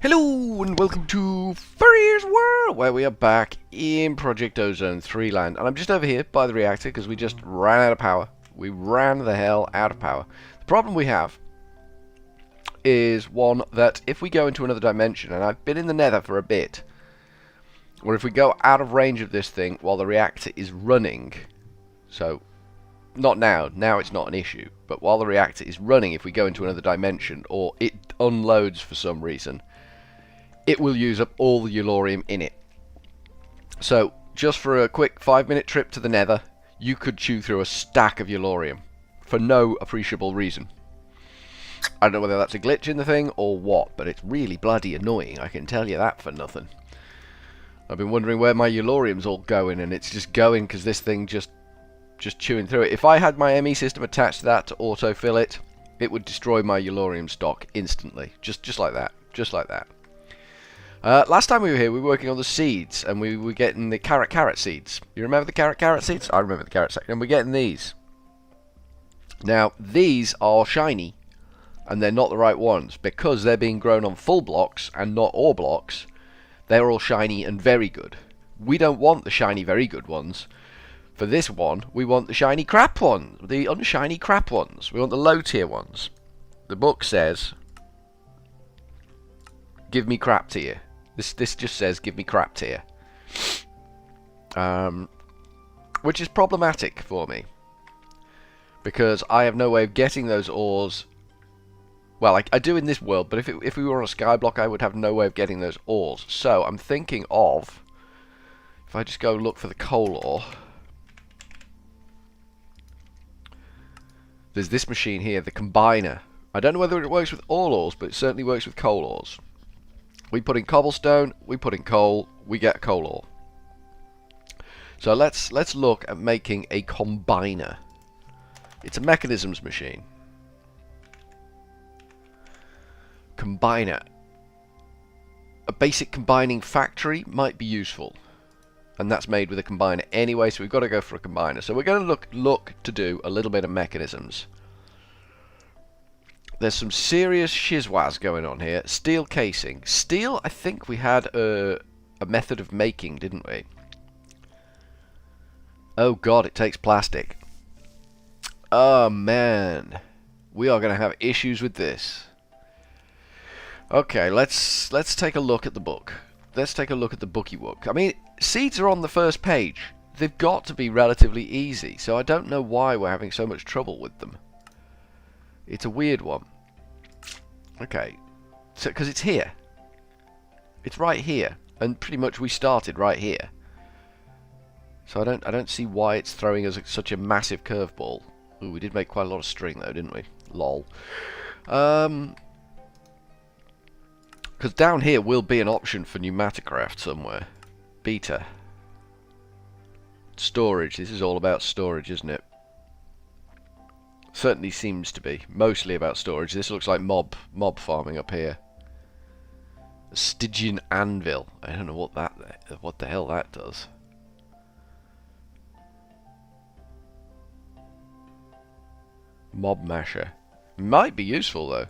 Hello and welcome to Furryearsworld, where we are back in Project Ozone 3 land. And I'm just over here by the reactor because we just ran out of power. We ran the hell out of power. The problem we have is one that if we go into another dimension, and I've been in the nether for a bit, or if we go out of range of this thing while the reactor is running, so not now, now it's not an issue, but while the reactor is running, if we go into another dimension or it unloads for some reason, it will use up all the Eulorium in it. So, just for a quick 5-minute trip to the nether, you could chew through a stack of Eulorium for no appreciable reason. I don't know whether that's a glitch in the thing or what, but it's really bloody annoying, I can tell you that for nothing. I've been wondering where my Eulorium's all going, and it's just going because this thing just chewing through it. If I had my ME system attached to that to autofill it, it would destroy my Eulorium stock instantly. Just like that. Just like that. Last time we were here, we were working on the seeds, and we were getting the carrot seeds. You remember the carrot seeds? I remember the carrot seeds. And we're getting these. Now, these are shiny, and they're not the right ones, because they're being grown on full blocks and not ore blocks. They're all shiny and very good. We don't want the shiny, very good ones. For this one, we want the shiny crap ones, the unshiny crap ones. We want the low tier ones. The book says, give me crap tier. This just says, give me crap tier. Which is problematic for me. Because I have no way of getting those ores. Well, I do in this world, but if we were on a skyblock, I would have no way of getting those ores. So, I'm thinking of, if I just go look for the coal ore. There's this machine here, the combiner. I don't know whether it works with all ores, but it certainly works with coal ores. We put in cobblestone, we put in coal, we get coal ore. So let's look at making a combiner. It's a mechanisms machine. Combiner. A basic combining factory might be useful. And that's made with a combiner anyway, so we've got to go for a combiner. So we're going to look to do a little bit of mechanisms. There's some serious shizwaz going on here. Steel casing. Steel, I think we had a method of making, didn't we? Oh god, it takes plastic. Oh man. We are going to have issues with this. Okay, let's take a look at the book. Let's take a look at the bookie book. I mean, seeds are on the first page. They've got to be relatively easy, so I don't know why we're having so much trouble with them. It's a weird one. Okay, so because it's here. It's right here, and pretty much we started right here. So I don't see why it's throwing us such a massive curveball. Ooh, we did make quite a lot of string though, didn't we? Lol. Because down here will be an option for pneumaticraft somewhere. Beta. Storage. This is all about storage, isn't it? Certainly seems to be. Mostly about storage. This looks like mob farming up here. A Stygian anvil. I don't know what the hell that does. Mob masher. Might be useful though.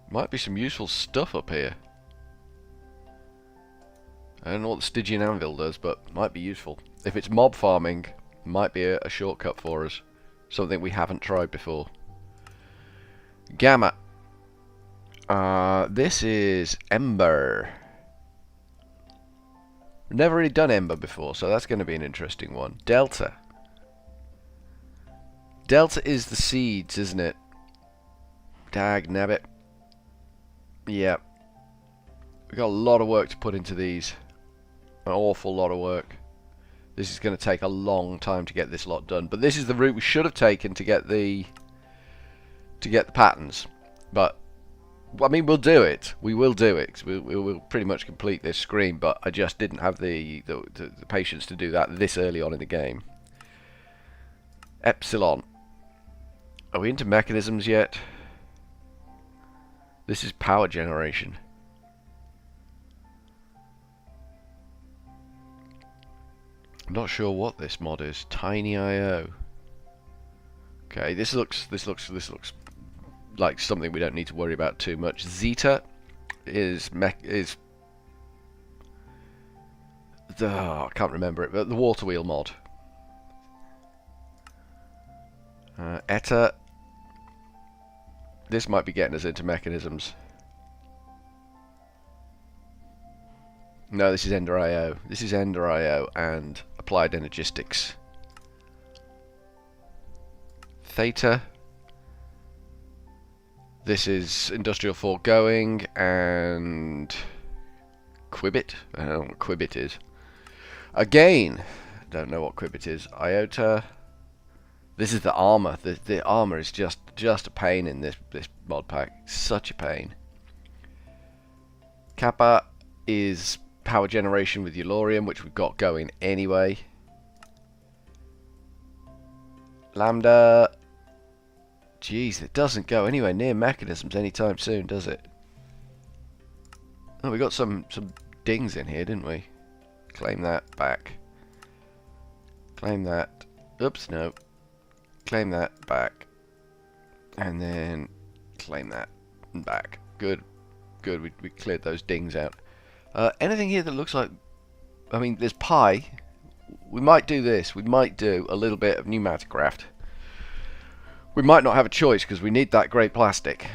Might be some useful stuff up here. I don't know what the Stygian anvil does, but might be useful. If it's mob farming, might be a shortcut for us. Something we haven't tried before. Gamma. This is Ember. Never really done Ember before, so that's going to be an interesting one. Delta. Delta is the seeds, isn't it? Dag nabbit. Yeah. We've got a lot of work to put into these. An awful lot of work. This is going to take a long time to get this lot done. But this is the route we should have taken to get the patterns. But I mean, we'll do it. We will do it. We will pretty much complete this screen. But I just didn't have the patience to do that this early on in the game. Epsilon. Are we into mechanisms yet? This is power generation. I'm not sure what this mod is. Tiny IO. Okay, this looks like something we don't need to worry about too much. Zeta is I can't remember it, but the water wheel mod. Eta, this might be getting us into mechanisms. No, this is Ender.io. This is Ender.io and Applied Energistics. Theta. This is Industrial Foregoing and Quibbit. I don't know what Quibbit is. Again, don't know what Quibbit is. Iota. This is the armor. The armor is just a pain in this mod pack. Such a pain. Kappa is power generation with Eulorium, which we've got going anyway. Lambda. Jeez, it doesn't go anywhere near mechanisms anytime soon, does it? Oh, we got some dings in here, didn't we? Claim that back. Claim that. Oops, no. Claim that back. And then claim that back. Good. Good, we cleared those dings out. Anything here that looks like... I mean, there's pi. We might do this. We might do a little bit of pneumaticraft. We might not have a choice because we need that grey plastic.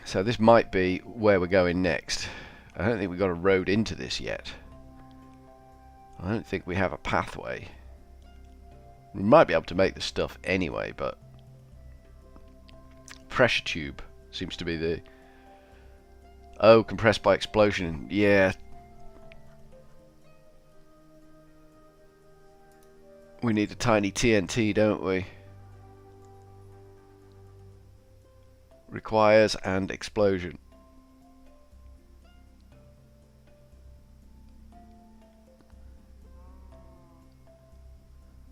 So this might be where we're going next. I don't think we've got a road into this yet. I don't think we have a pathway. We might be able to make the stuff anyway, but... Pressure tube seems to be the... Oh, compressed by explosion. Yeah. We need a tiny TNT, don't we? Requires and explosion.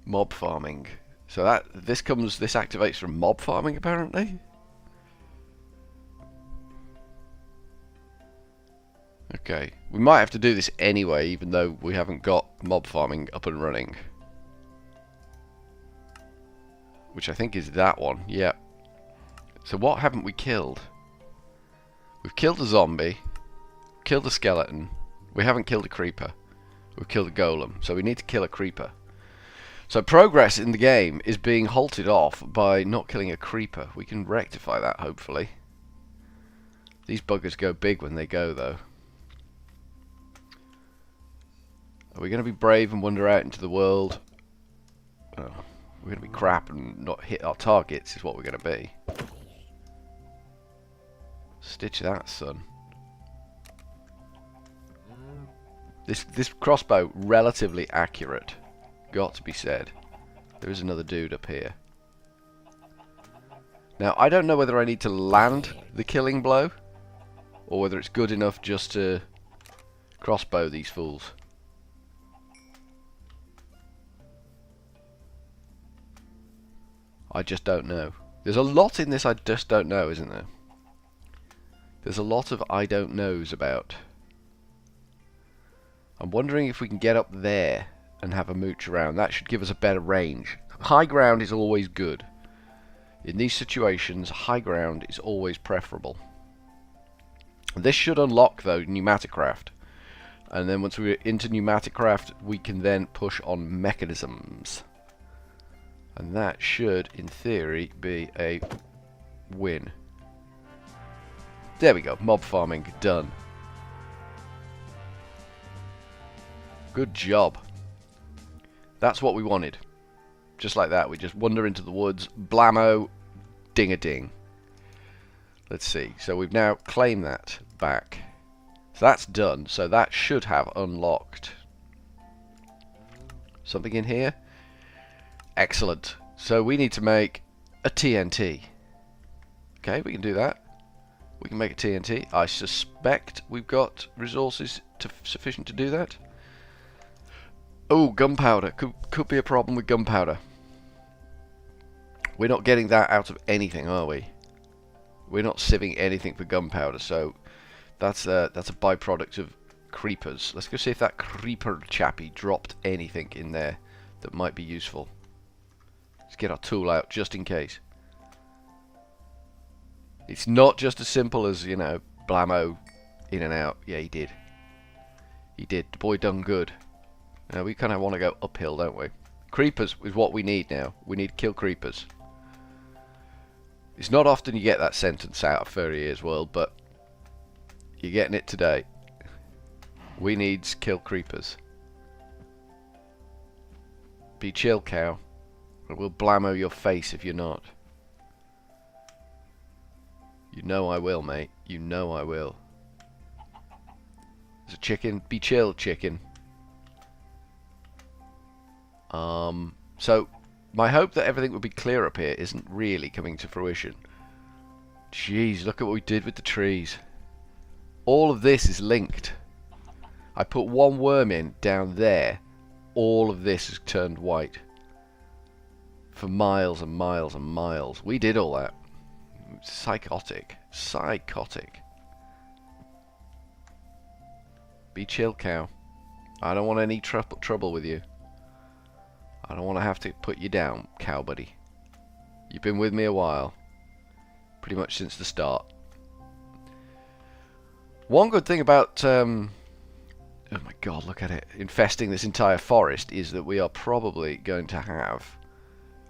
Mob farming. So that this activates from mob farming apparently. Okay, we might have to do this anyway, even though we haven't got mob farming up and running. Which I think is that one, yeah. So what haven't we killed? We've killed a zombie, killed a skeleton, we haven't killed a creeper. We've killed a golem, so we need to kill a creeper. So progress in the game is being halted off by not killing a creeper. We can rectify that, hopefully. These buggers go big when they go, though. Are we going to be brave and wander out into the world? Oh, we're going to be crap and not hit our targets is what we're going to be. Stitch that, son. This crossbow, relatively accurate. Got to be said. There is another dude up here. Now, I don't know whether I need to land the killing blow, or whether it's good enough just to crossbow these fools. I just don't know. There's a lot in this I just don't know, isn't there? There's a lot of I don't knows about. I'm wondering if we can get up there and have a mooch around. That should give us a better range. High ground is always good. In these situations, high ground is always preferable. This should unlock, though, pneumaticraft. And then once we're into pneumaticraft, we can then push on mechanisms. And that should, in theory, be a win. There we go. Mob farming done. Good job. That's what we wanted. Just like that. We just wander into the woods. Blammo. Ding-a-ding. Let's see. So we've now claimed that back. So that's done. So that should have unlocked something in here. Excellent. So we need to make a TNT. Okay, we can do that. We can make a TNT. I suspect we've got resources sufficient to do that. Oh, gunpowder. Could be a problem with gunpowder. We're not getting that out of anything, are we? We're not sieving anything for gunpowder, so that's a byproduct of creepers. Let's go see if that creeper chappie dropped anything in there that might be useful. Let's get our tool out just in case. It's not just as simple as, you know, blammo, in and out. Yeah, he did. He did. The boy done good. Now, we kind of want to go uphill, don't we? Creepers is what we need now. We need to kill creepers. It's not often you get that sentence out of Furryearsworld, but you're getting it today. We need to kill creepers. Be chill, cow. Or we'll blammo your face if you're not. You know I will, mate. You know I will. There's a chicken. Be chill, chicken. So, my hope that everything will be clear up here isn't really coming to fruition. Jeez, look at what we did with the trees. All of this is linked. I put one worm in down there. All of this has turned white. For miles and miles and miles. We did all that. Psychotic. Psychotic. Be chill, cow. I don't want any trouble with you. I don't want to have to put you down, cow buddy. You've been with me a while. Pretty much since the start. One good thing about... oh my god, look at it. Infesting this entire forest is that we are probably going to have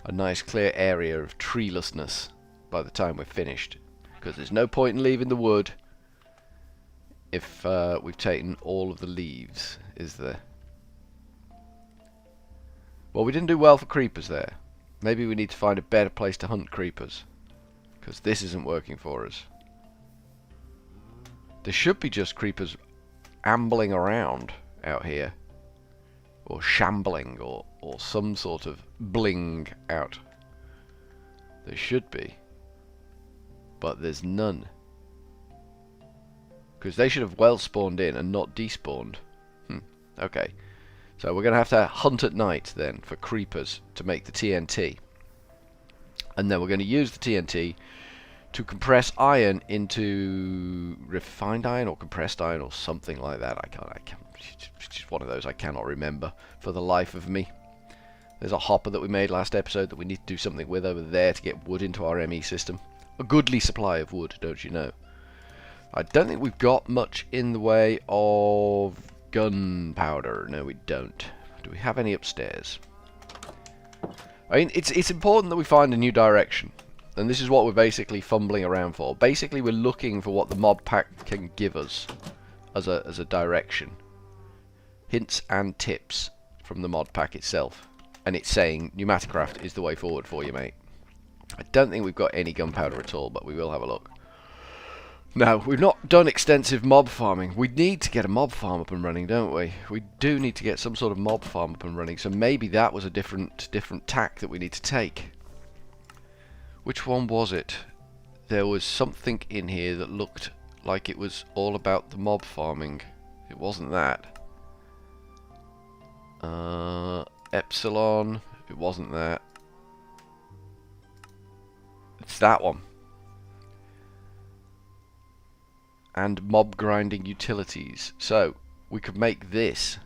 a nice clear area of treelessness by the time we're finished. Because there's no point in leaving the wood if we've taken all of the leaves, is there? Well, we didn't do well for creepers there. Maybe we need to find a better place to hunt creepers. Because this isn't working for us. There should be just creepers ambling around out here. Or shambling, or some sort of bling out. There should be. But there's none. Because they should have well spawned in and not despawned. Okay. So we're going to have to hunt at night then for creepers to make the TNT. And then we're going to use the TNT to compress iron into refined iron or compressed iron or something like that. I can't. It's just one of those I cannot remember for the life of me. There's a hopper that we made last episode that we need to do something with over there to get wood into our ME system. A goodly supply of wood, don't you know? I don't think we've got much in the way of gunpowder. No, we don't. Do we have any upstairs? I mean, it's important that we find a new direction. And this is what we're basically fumbling around for. Basically, we're looking for what the mod pack can give us as a direction. Hints and tips from the mod pack itself. And it's saying pneumaticraft is the way forward for you, mate. I don't think we've got any gunpowder at all, but we will have a look. No, we've not done extensive mob farming. We need to get a mob farm up and running, don't we? We do need to get some sort of mob farm up and running, so maybe that was a different tack that we need to take. Which one was it? There was something in here that looked like it was all about the mob farming. It wasn't that. Epsilon. It wasn't that. It's that one. And mob grinding utilities. So, we could make this.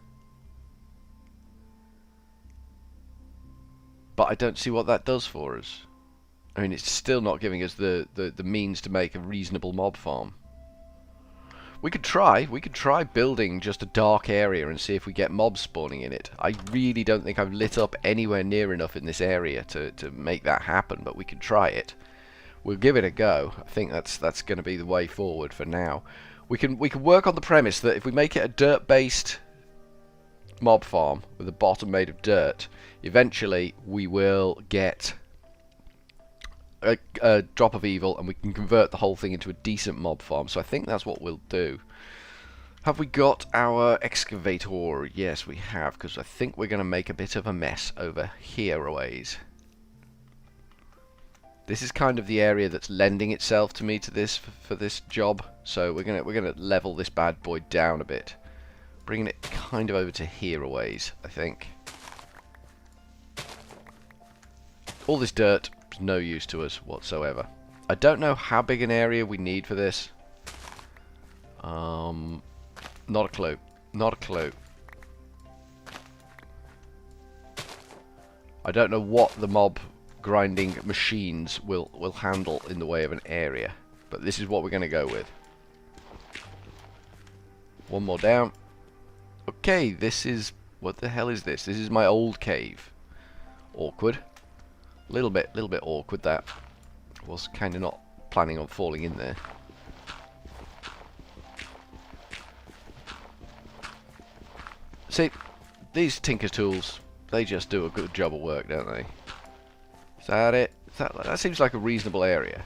But I don't see what that does for us. I mean, it's still not giving us the means to make a reasonable mob farm. We could try building just a dark area and see if we get mobs spawning in it. I really don't think I've lit up anywhere near enough in this area to make that happen, but we could try it. We'll give it a go. I think that's going to be the way forward for now. We can work on the premise that if we make it a dirt-based mob farm with a bottom made of dirt, eventually we will get a drop of evil and we can convert the whole thing into a decent mob farm. So I think that's what we'll do. Have we got our excavator? Yes, we have, because I think we're going to make a bit of a mess over here a ways. This is kind of the area that's lending itself to me to this for this job. So we're gonna level this bad boy down a bit, bringing it kind of over to here a ways. I think all this dirt is no use to us whatsoever. I don't know how big an area we need for this. Not a clue. Not a clue. I don't know what the mob grinding machines will handle in the way of an area, But this is what we're going to go with. One more down. Okay, this is... What the hell is this? This is my old cave. Awkward. Little bit awkward, that. Was kind of not planning on falling in there. See, these Tinker tools, they just do a good job of work, don't they? Is that it? That seems like a reasonable area.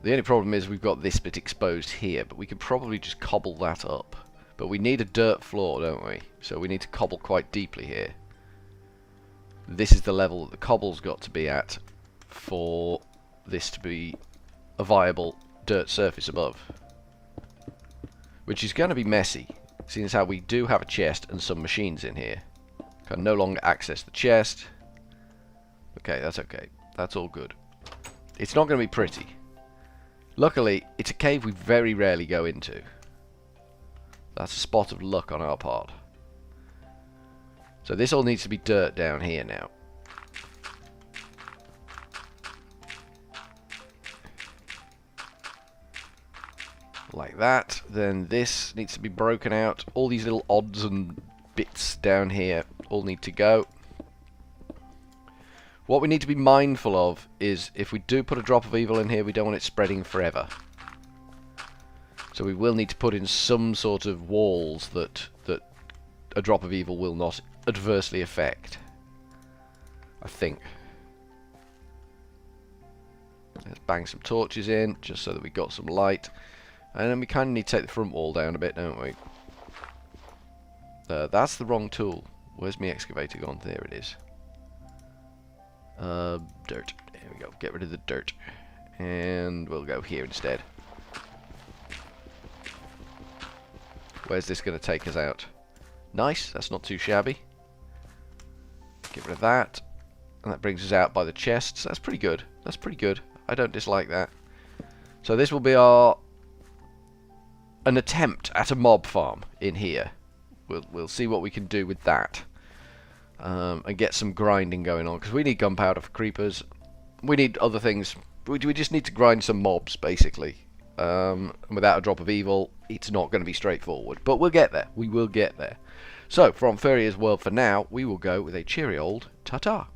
The only problem is we've got this bit exposed here, but we could probably just cobble that up. But we need a dirt floor, don't we? So we need to cobble quite deeply here. This is the level that the cobble's got to be at for this to be a viable dirt surface above. Which is going to be messy, seeing as how we do have a chest and some machines in here. Can no longer access the chest. Okay, that's okay. That's all good. It's not going to be pretty. Luckily, it's a cave we very rarely go into. That's a spot of luck on our part. So this all needs to be dirt down here now. Like that. Then this needs to be broken out. All these little odds and bits down here all need to go. What we need to be mindful of is if we do put a drop of evil in here, we don't want it spreading forever. So we will need to put in some sort of walls that a drop of evil will not adversely affect. I think. Let's bang some torches in, just so that we got some light. And then we kind of need to take the front wall down a bit, don't we? That's the wrong tool. Where's my excavator gone? There it is. Dirt. There we go. Get rid of the dirt. And we'll go here instead. Where's this going to take us out? Nice. That's not too shabby. Get rid of that. And that brings us out by the chests. That's pretty good. That's pretty good. I don't dislike that. So this will be an attempt at a mob farm in here. We'll see what we can do with that. And get some grinding going on, because we need gunpowder for creepers. We need other things. We just need to grind some mobs, basically. Without a drop of evil, it's not going to be straightforward. But we'll get there. We will get there. So, from Furryearsworld for now, we will go with a cheery old ta-ta.